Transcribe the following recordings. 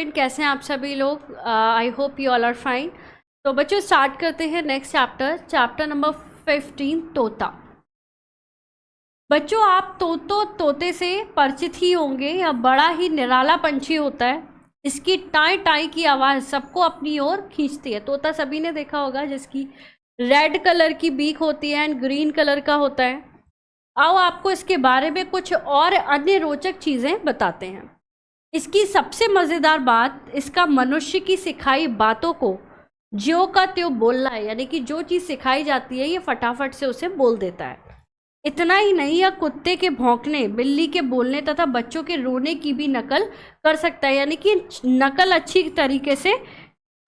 Student, कैसे हैं आप सभी लोग? I hope you all are fine. तो बच्चों स्टार्ट करते हैं नेक्स्ट चैप्टर नंबर 15, तोता। बच्चों आप तोते से परिचित ही होंगे। यह बड़ा ही निराला पंछी होता है। इसकी टाई टाई की आवाज़ सबको अपनी ओर खींचती है। तोता सभी ने देखा होगा, जिसकी रेड कलर की बीक होती है एंड ग्रीन कलर का होता है। आओ आपको इसके बारे में कुछ और अन्य रोचक चीज़ें बताते हैं। इसकी सबसे मज़ेदार बात इसका मनुष्य की सिखाई बातों को ज्यों का त्यों बोलना है, यानी कि जो चीज़ सिखाई जाती है ये फटाफट से उसे बोल देता है। इतना ही नहीं, यह कुत्ते के भौंकने, बिल्ली के बोलने तथा बच्चों के रोने की भी नकल कर सकता है, यानी कि नकल अच्छी तरीके से।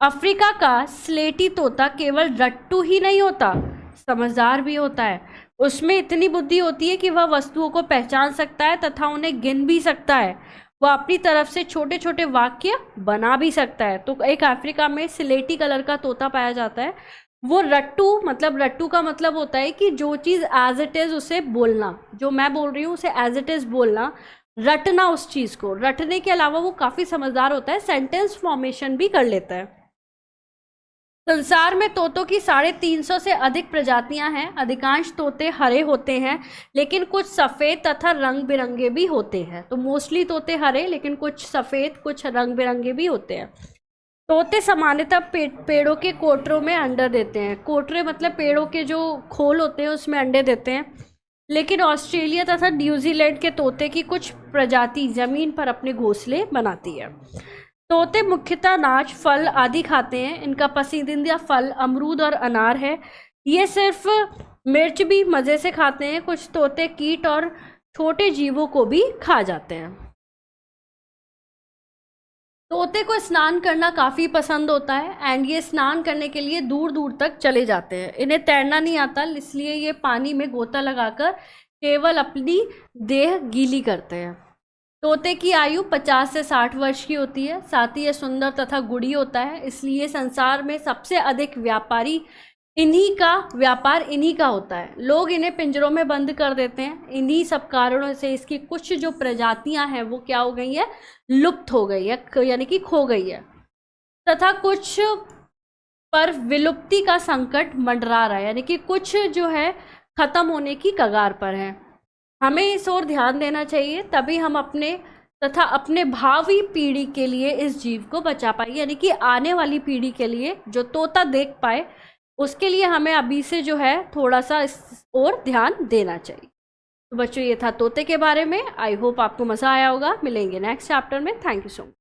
अफ्रीका का स्लेटी तोता केवल रट्टू ही नहीं होता, समझदार भी होता है। उसमें इतनी बुद्धि होती है कि वह वस्तुओं को पहचान सकता है तथा उन्हें गिन भी सकता है। वह अपनी तरफ से छोटे छोटे वाक्य बना भी सकता है। तो एक अफ्रीका में स्लेटी कलर का तोता पाया जाता है। वो रट्टू का मतलब होता है कि जो चीज़ एज इट इज़ उसे बोलना, जो मैं बोल रही हूँ उसे एज इट इज़ बोलना, रटना उस चीज़ को। रटने के अलावा वो काफ़ी समझदार होता है, सेंटेंस फॉर्मेशन भी कर लेता है। संसार में तोतों की 350 से अधिक प्रजातियां हैं। अधिकांश तोते हरे होते हैं, लेकिन कुछ सफ़ेद तथा रंग बिरंगे भी होते हैं। तो मोस्टली तोते हरे, लेकिन कुछ सफ़ेद, कुछ रंग बिरंगे भी होते हैं। तोते सामान्यतः पेड़ों के कोटरों में अंडे देते हैं। कोटरे मतलब पेड़ों के जो खोल होते हैं उसमें अंडे देते हैं। लेकिन ऑस्ट्रेलिया तथा न्यूजीलैंड के तोते की कुछ प्रजाति ज़मीन पर अपने घोंसले बनाती है। तोते मुख्यतः अनाज, फल आदि खाते हैं। इनका पसंदीदा फल अमरूद और अनार है। ये सिर्फ मिर्च भी मज़े से खाते हैं। कुछ तोते कीट और छोटे जीवों को भी खा जाते हैं। तोते को स्नान करना काफ़ी पसंद होता है एंड ये स्नान करने के लिए दूर दूर तक चले जाते हैं। इन्हें तैरना नहीं आता, इसलिए ये पानी में गोता लगाकर केवल अपनी देह गीली करते हैं। तोते की आयु 50 से 60 वर्ष की होती है। साथ ही ये सुंदर तथा गुड़ी होता है, इसलिए संसार में सबसे अधिक व्यापार इन्हीं का होता है। लोग इन्हें पिंजरों में बंद कर देते हैं। इन्हीं सब कारणों से इसकी कुछ जो प्रजातियां हैं वो क्या हो गई है, लुप्त हो गई है, यानी कि खो गई है, तथा कुछ पर विलुप्ति का संकट मंडरा रहा है, यानी कि कुछ जो है खत्म होने की कगार पर है। हमें इस ओर ध्यान देना चाहिए, तभी हम अपने तथा अपने भावी पीढ़ी के लिए इस जीव को बचा पाए, यानी कि आने वाली पीढ़ी के लिए जो तोता देख पाए, उसके लिए हमें अभी से जो है थोड़ा सा इस ओर ध्यान देना चाहिए। तो बच्चों ये था तोते के बारे में। आई होप आपको मज़ा आया होगा। मिलेंगे नेक्स्ट चैप्टर में। Thank you so much.